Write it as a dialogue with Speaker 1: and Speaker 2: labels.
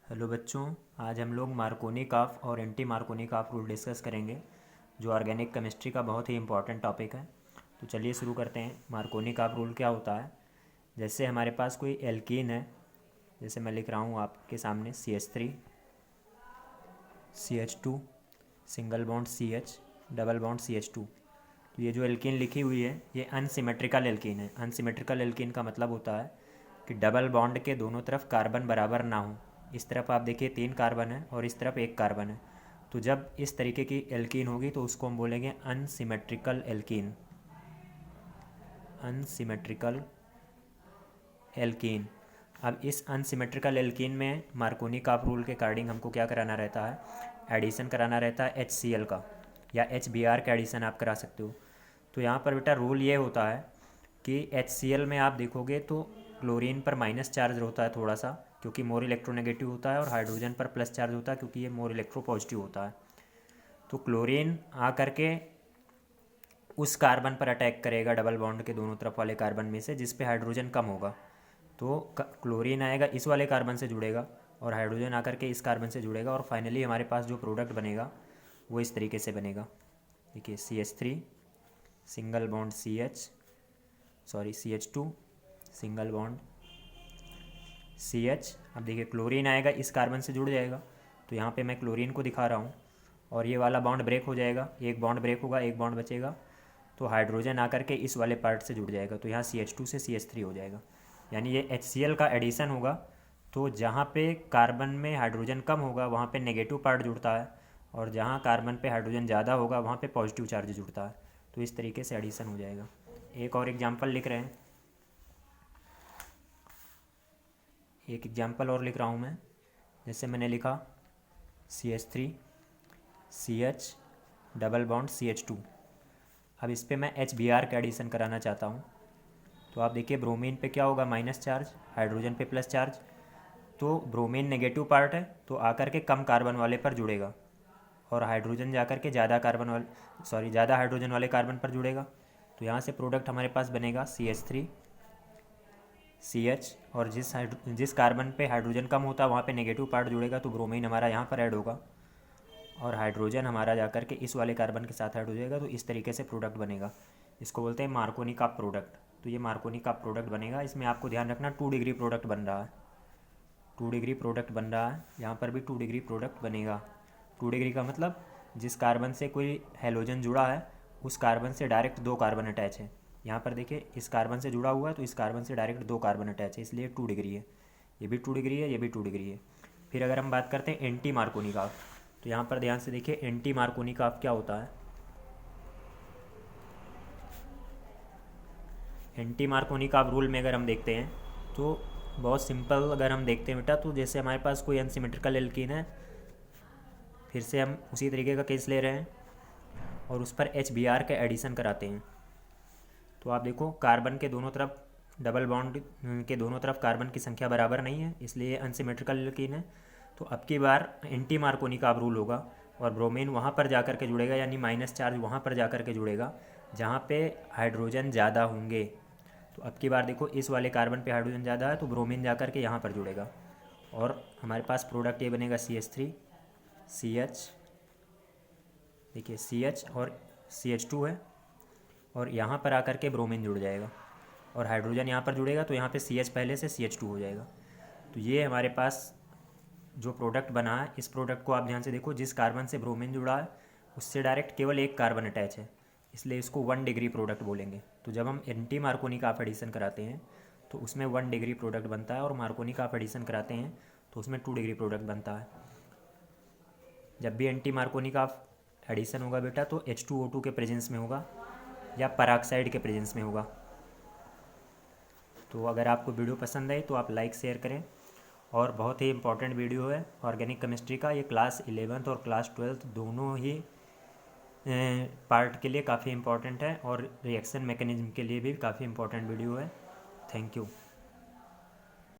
Speaker 1: Hello बच्चों, आज हम लोग मार्कोनी-काफ और एंटी मार्कोनी-काफ रूल डिस्कस करेंगे जो ऑर्गेनिक केमिस्ट्री का बहुत ही इंपॉर्टेंट टॉपिक है। तो चलिए शुरू करते हैं। मार्कोनी-काफ रूल क्या होता है? जैसे हमारे पास कोई एल्कीन है, जैसे मैं लिख रहा हूँ आपके सामने CH3 CH2 single bond CH double bond CH2। तो ये जो एल्कीन लिखी हुई है ये अनसिमेट्रिकल एल्कीन है। अनसिमेट्रिकल एल्कीन का मतलब होता है कि डबल बॉन्ड के दोनों तरफ कार्बन बराबर ना हो। इस तरफ आप देखिए 3 कार्बन है और इस तरफ 1 कार्बन है। तो जब इस तरीके की एल्कीन होगी तो उसको हम बोलेंगे अनसिमेट्रिकल एल्कीन। Unsymmetrical alkene. अब इस अनसिमेट्रिकल एल्कीन में मार्कोनी काफ रूल के अकॉर्डिंग हमको क्या कराना रहता है? एडिशन कराना रहता है HCl का, या HBr का एडिशन आप करा सकते हो। तो यहाँ पर बेटा रूल ये होता है कि HCl में आप देखोगे तो क्लोरीन पर माइनस चार्ज होता है थोड़ा सा, क्योंकि मोर इलेक्ट्रोनेगेटिव होता है, और हाइड्रोजन पर प्लस चार्ज होता है क्योंकि ये मोर इलेक्ट्रो पॉजिटिव होता है। तो क्लोरीन आ करके उस कार्बन पर अटैक करेगा डबल बॉन्ड के दोनों तरफ वाले कार्बन में से जिस पे हाइड्रोजन कम होगा। तो क्लोरीन आएगा इस वाले कार्बन से जुड़ेगा और हाइड्रोजन आकर के इस कार्बन से जुड़ेगा, और फाइनली हमारे पास जो प्रोडक्ट बनेगा वो इस तरीके से बनेगा। देखिए CH3 single bond CH2 single bond CH। अब देखिए क्लोरीन आएगा इस कार्बन से जुड़ जाएगा, तो यहाँ पे मैं क्लोरीन को दिखा रहा हूँ, और ये वाला बॉन्ड ब्रेक हो जाएगा, एक बॉन्ड ब्रेक होगा, एक बॉन्ड बचेगा, तो हाइड्रोजन आकर के इस वाले पार्ट से जुड़ जाएगा, तो यहाँ CH2 से CH3 हो जाएगा। यानी ये HCl का एडिशन होगा, तो जहाँ पे कार्बन में हाइड्रोजन कम होगा वहाँ पे नेगेटिव पार्ट जुड़ता है, और जहाँ कार्बन पे हाइड्रोजन ज़्यादा होगा वहाँ पे पॉजिटिव चार्ज जुड़ता है। तो इस तरीके से एडिशन हो जाएगा। एक और एग्जाम्पल लिख रहे हैं, एक एग्जाम्पल और लिख रहा हूँ मैं। जैसे मैंने लिखा CH3 CH double bond CH2। अब इस पर मैं HBr का एडिशन कराना चाहता हूँ। तो आप देखिए ब्रोमीन पे क्या होगा? माइनस चार्ज, हाइड्रोजन पे प्लस चार्ज। तो ब्रोमीन नेगेटिव पार्ट है, तो आकर के कम कार्बन वाले पर जुड़ेगा, और हाइड्रोजन जाकर के ज़्यादा हाइड्रोजन वाले कार्बन पर जुड़ेगा। तो यहाँ से प्रोडक्ट हमारे पास बनेगा CH3 CH, और जिस कार्बन पे हाइड्रोजन कम होता है वहाँ पे नेगेटिव पार्ट जुड़ेगा, तो ब्रोमीन हमारा यहाँ पर ऐड होगा, और हाइड्रोजन हमारा जाकर के इस वाले कार्बन के साथ ऐड हो जाएगा। तो इस तरीके से प्रोडक्ट बनेगा। इसको बोलते हैं मार्कोनी का प्रोडक्ट। तो ये मार्कोनी का प्रोडक्ट बनेगा। इसमें आपको ध्यान रखना 2 डिग्री प्रोडक्ट बन रहा है, 2 डिग्री प्रोडक्ट बन रहा है। यहाँ पर भी 2 डिग्री प्रोडक्ट बनेगा। 2 डिग्री का मतलब जिस कार्बन से कोई हैलोजन जुड़ा है उस कार्बन से डायरेक्ट 2 कार्बन अटैच है। यहाँ पर देखिए इस कार्बन से जुड़ा हुआ है, तो इस कार्बन से डायरेक्ट 2 कार्बन अटैच है, इसलिए 2 डिग्री है। ये भी 2 डिग्री है, ये भी 2 डिग्री है। फिर अगर हम बात करते हैं एंटी मार्कोनी काफ, तो यहाँ पर ध्यान से देखिए एंटी मार्कोनी काफ क्या होता है। एंटी मार्कोनी काफ रूल में अगर हम देखते हैं तो बहुत सिंपल अगर हम देखते हैं बेटा, तो जैसे हमारे पास कोई अनसिमेट्रिकल एल्कीन है, फिर से हम उसी तरीके का केस ले रहे हैं और उस पर HBr का एडिशन कराते हैं। तो आप देखो कार्बन के दोनों तरफ डबल बॉन्ड के दोनों तरफ कार्बन की संख्या बराबर नहीं है, इसलिए अनसिमेट्रिकल एल्कीन है। तो अब की बार एंटी मार्कोनी का रूल होगा, और ब्रोमीन वहाँ पर जाकर के जुड़ेगा, यानी माइनस चार्ज वहाँ पर जाकर के जुड़ेगा जहाँ पे हाइड्रोजन ज़्यादा होंगे। तो अब की बार देखो इस वाले कार्बन पे हाइड्रोजन ज़्यादा है, तो ब्रोमीन जाकर के यहाँ पर जुड़ेगा, और हमारे पास प्रोडक्ट ये बनेगा CH3 CH। देखिए CH और CH2 है, और यहाँ पर आकर के ब्रोमीन जुड़ जाएगा, और हाइड्रोजन यहाँ पर जुड़ेगा, तो यहाँ पे CH पहले से CH2 हो जाएगा। तो ये हमारे पास जो प्रोडक्ट बना है, इस प्रोडक्ट को आप ध्यान से देखो, जिस कार्बन से ब्रोमीन जुड़ा है उससे डायरेक्ट केवल 1 कार्बन अटैच है, इसलिए इसको 1 डिग्री प्रोडक्ट बोलेंगे। तो जब हम एंटी मार्कोनी का एडिशन कराते हैं तो उसमें 1 डिग्री प्रोडक्ट बनता है, और मार्कोनी का एडिशन कराते हैं तो उसमें 2 डिग्री प्रोडक्ट बनता है। जब भी एंटी मार्कोनी का एडिशन होगा बेटा तो H2O2 के प्रेजेंस में होगा या पराक्साइड के प्रेजेंस में होगा। तो अगर आपको वीडियो पसंद आई तो आप लाइक शेयर करें, और बहुत ही इंपॉर्टेंट वीडियो है ऑर्गेनिक केमिस्ट्री का। ये क्लास 11th और क्लास 12th दोनों ही पार्ट के लिए काफ़ी इंपॉर्टेंट है, और रिएक्शन मैकेनिज्म के लिए भी काफ़ी इंपॉर्टेंट वीडियो है। Thank you.